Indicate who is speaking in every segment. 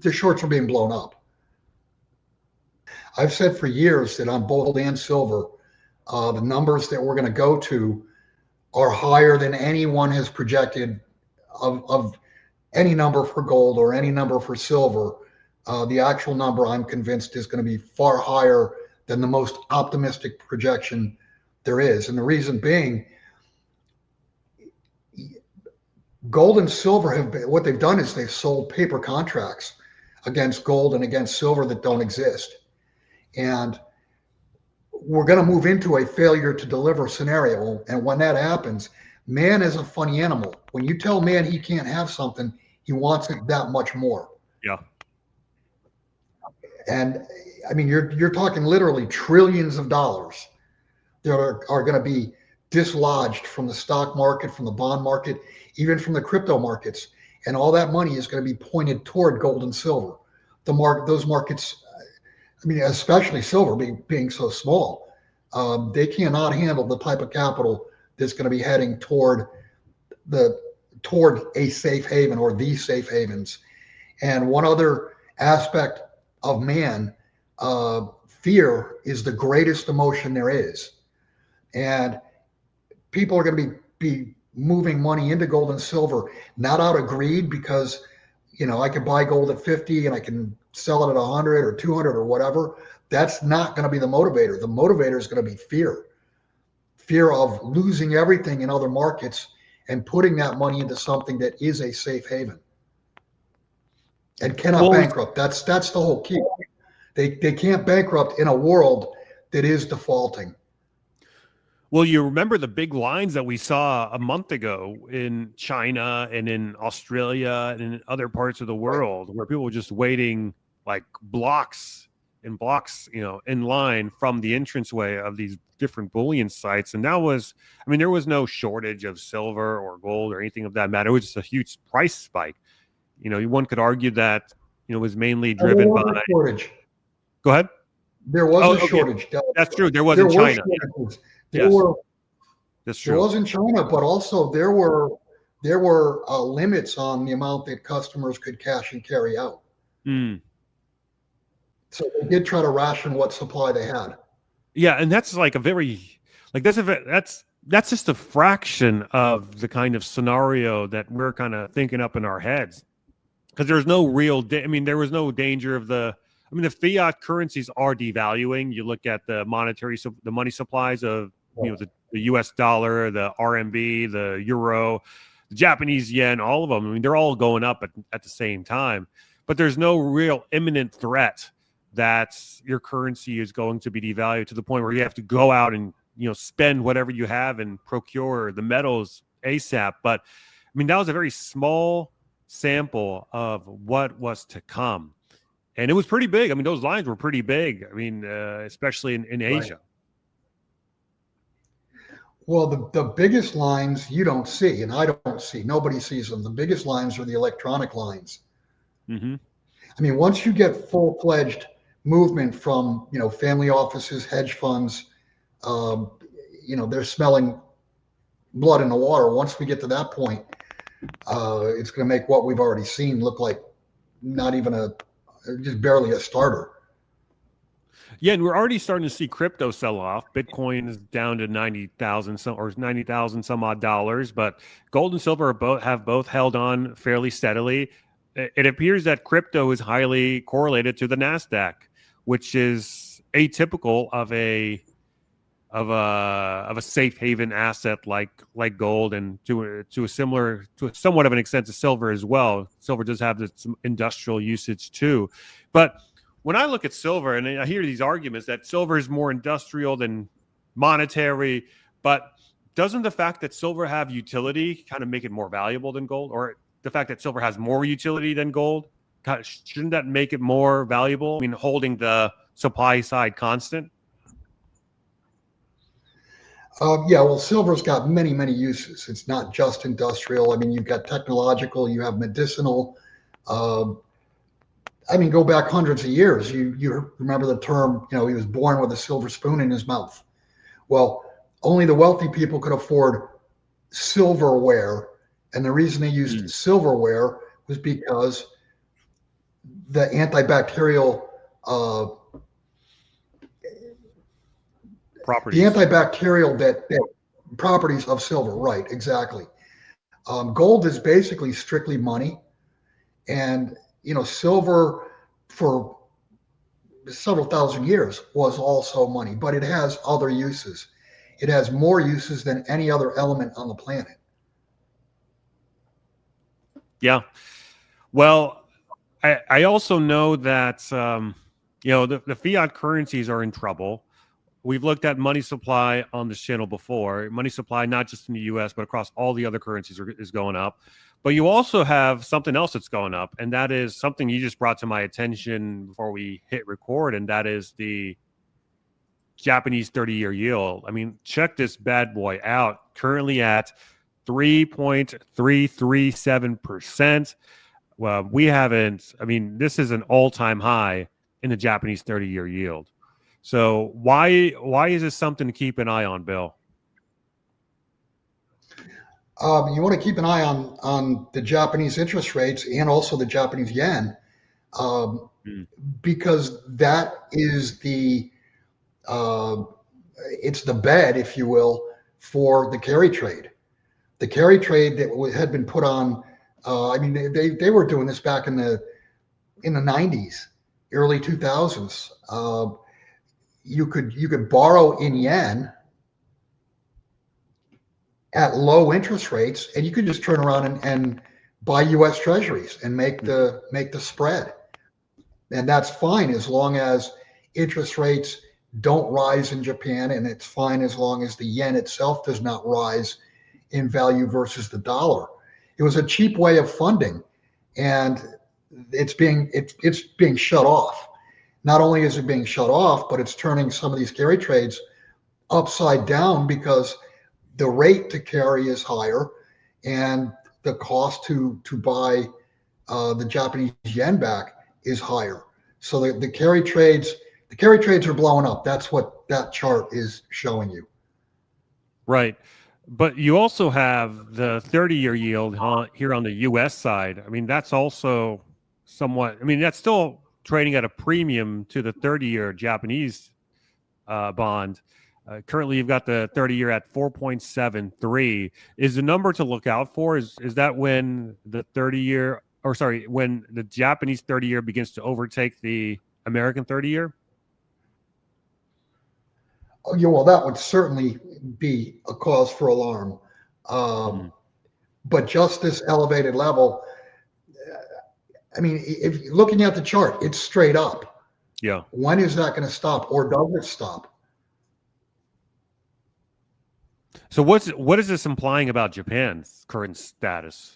Speaker 1: the shorts are being blown up. I've said for years that on both gold and silver, the numbers that we're going to go to are higher than anyone has projected of any number for gold or any number for silver. The actual number, I'm convinced, is going to be far higher than the most optimistic projection there is. And the reason being, gold and silver have been, what they've done is they've sold paper contracts against gold and against silver that don't exist. And we're going to move into a failure to deliver scenario. And when that happens, man is a funny animal. When you tell man he can't have something, he wants it that much more.
Speaker 2: Yeah.
Speaker 1: And I mean, you're talking literally trillions of dollars that are going to be dislodged from the stock market, from the bond market, even from the crypto markets. And all that money is going to be pointed toward gold and silver. Those markets, I mean, especially silver being so small, they cannot handle the type of capital that's going to be heading toward a safe haven or the safe havens. And one other aspect of man, fear is the greatest emotion there is. And people are going to be moving money into gold and silver, not out of greed because, I could buy gold at 50 and I can sell it at 100 or 200 or whatever. That's not going to be the motivator. The motivator is going to be fear of losing everything in other markets and putting that money into something that is a safe haven and cannot bankrupt. That's the whole key. They can't bankrupt in a world that is defaulting.
Speaker 2: Well, you remember the big lines that we saw a month ago in China and in Australia and in other parts of the world, where people were just waiting like blocks and blocks, in line from the entranceway of these different bullion sites. And that was, there was no shortage of silver or gold or anything of that matter. It was just a huge price spike. One could argue that, it was mainly driven by
Speaker 1: shortage.
Speaker 2: Go ahead.
Speaker 1: There was a shortage.
Speaker 2: That's true. There was in China.
Speaker 1: There was in China, but also there were limits on the amount that customers could cash and carry out. So they did try to ration what supply they had.
Speaker 2: Yeah, and that's like that's just a fraction of the kind of scenario that we're kind of thinking up in our heads, because there's no real. There was no danger of the fiat currencies are devaluing. You look at the money supplies of the U.S. dollar, the RMB, the euro, the Japanese yen, all of them. They're all going up at the same time. But there's no real imminent threat that your currency is going to be devalued to the point where you have to go out and spend whatever you have and procure the metals ASAP. But that was a very small sample of what was to come. And it was pretty big. Those lines were pretty big. Especially in Asia. Right.
Speaker 1: Well, the biggest lines you don't see, and I don't see. Nobody sees them. The biggest lines are the electronic lines.
Speaker 2: Mm-hmm.
Speaker 1: Once you get full-fledged movement from family offices, hedge funds, they're smelling blood in the water. Once we get to that point, it's going to make what we've already seen look like not even just barely a starter.
Speaker 2: Yeah, and we're already starting to see crypto sell off. Bitcoin is down to 90,000 some odd dollars, but gold and silver have both held on fairly steadily. It appears that crypto is highly correlated to the NASDAQ, which is atypical of a safe haven asset like gold, and to somewhat of an extent to silver as well. Silver does have some industrial usage too, but when I look at silver and I hear these arguments that silver is more industrial than monetary, but doesn't the fact that silver have utility kind of make it more valuable than gold? Or the fact that silver has more utility than gold, shouldn't that make it more valuable? Holding the supply side constant?
Speaker 1: Yeah, well, silver's got many, many uses. It's not just industrial. You've got technological, you have medicinal. Go back hundreds of years. You remember the term, he was born with a silver spoon in his mouth. Well, only the wealthy people could afford silverware. And the reason they used silverware was because the antibacterial
Speaker 2: properties.
Speaker 1: the antibacterial that properties of silver. Right, exactly. Gold is basically strictly money, and silver for several thousand years was also money, but it has other uses. It has more uses than any other element on the planet.
Speaker 2: Yeah. Well, I also know that the fiat currencies are in trouble. We've looked at money supply on this channel before. Money supply, not just in the U.S., but across all the other currencies is going up. But you also have something else that's going up, and that is something you just brought to my attention before we hit record, and that is the Japanese 30-year yield. I mean, check this bad boy out. Currently at 3.337%. Well, we haven't. I mean, this is an all-time high in the Japanese 30-year yield. So why is this something to keep an eye on, Bill?
Speaker 1: You want to keep an eye on the Japanese interest rates and also the Japanese yen, because that is it's the bed, if you will, for the carry trade. The carry trade that had been put on. I mean, they were doing this back in the 90s, early 2000s. You could borrow in yen at low interest rates, and you could just turn around and buy U.S. Treasuries and make the spread, and that's fine as long as interest rates don't rise in Japan, and it's fine as long as the yen itself does not rise in value versus the dollar. It was a cheap way of funding, and it's being shut off. Not only is it being shut off, but it's turning some of these carry trades upside down because the rate to carry is higher, and the cost to buy the Japanese yen back is higher. So the carry trades are blowing up. That's what that chart is showing you.
Speaker 2: Right. But you also have the 30-year yield here on the U.S. side. I mean, that's also somewhat. I mean, that's still trading at a premium to the 30-year Japanese bond. Currently, you've got the 30-year at 4.73. Is the number to look out for? Is that when the 30-year, or sorry, when the Japanese 30-year begins to overtake the American 30-year?
Speaker 1: Oh, yeah, well, that would certainly be a cause for alarm. But just this elevated level, I mean, if looking at the chart, it's straight up.
Speaker 2: Yeah.
Speaker 1: When is that going to stop, or does it stop?
Speaker 2: So what is this implying about Japan's current status?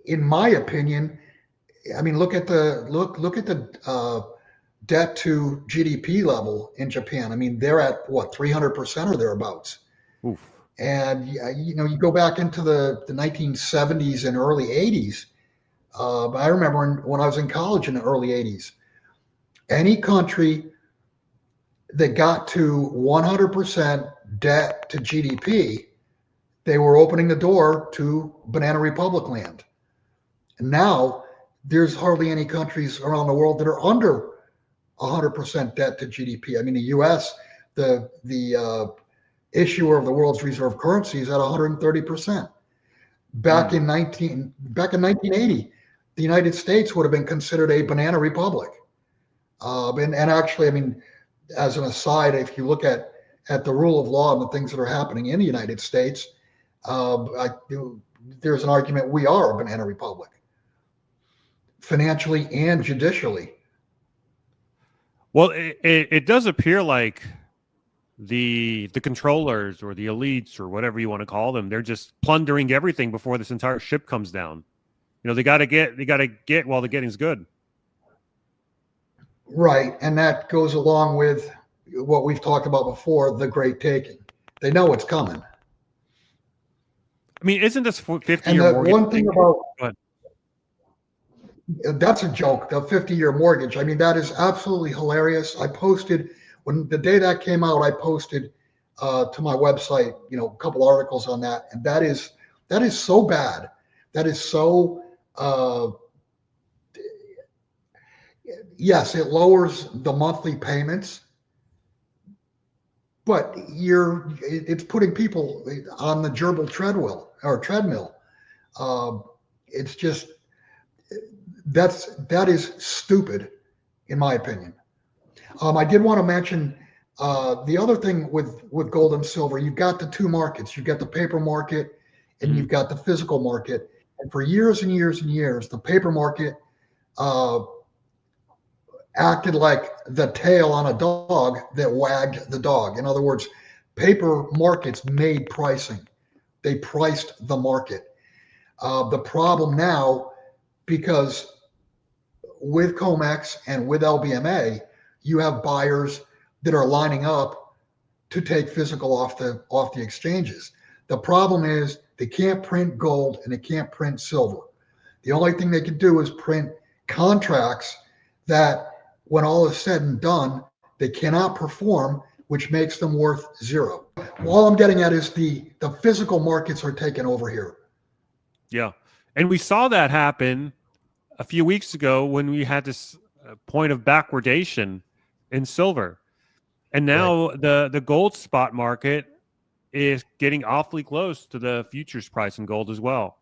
Speaker 1: In my opinion, I mean, look at the debt to GDP level in Japan. I mean, they're at what, 300% or thereabouts.
Speaker 2: Oof.
Speaker 1: And you go back into the 1970s and early 80s. I remember when I was in college in the early 80s, any country that got to 100% debt to GDP, they were opening the door to Banana Republic land. And now there's hardly any countries around the world that are under 100% debt to GDP. I mean, the U.S., the issuer of the world's reserve currency, is at 130%. Back in 1980, the United States would have been considered a banana republic. And actually, I mean, as an aside, if you look at the rule of law and the things that are happening in the United States, there's an argument we are a banana republic, financially and judicially.
Speaker 2: Well, it does appear like the controllers or the elites or whatever you want to call them, they're just plundering everything before this entire ship comes down. They got to get while the getting's good.
Speaker 1: Right, and that goes along with what we've talked about before, the great taking. They know it's coming.
Speaker 2: I mean, isn't this 50-year
Speaker 1: and the
Speaker 2: mortgage?
Speaker 1: One thing about that's a joke, the 50-year mortgage. I mean, that is absolutely hilarious. I posted, when the day that came out, I posted to my website, a couple articles on that. And that is That is so bad. That is so, yes, it lowers the monthly payments, but it's putting people on the gerbil treadmill. It's just, that is stupid, in my opinion. I did want to mention the other thing with gold and silver. You've got the two markets. You've got the paper market and you've got the physical market. And for years and years and years, the paper market acted like the tail on a dog that wagged the dog. In other words, paper markets made pricing. They priced the market. The problem now, because with COMEX and with LBMA, you have buyers that are lining up to take physical off the exchanges. The problem is they can't print gold and they can't print silver. The only thing they can do is print contracts that, when all is said and done, they cannot perform, which makes them worth zero. All I'm getting at is the physical markets are taking over here.
Speaker 2: Yeah. And we saw that happen a few weeks ago when we had this point of backwardation in silver. And now the gold spot market is getting awfully close to the futures price in gold as well.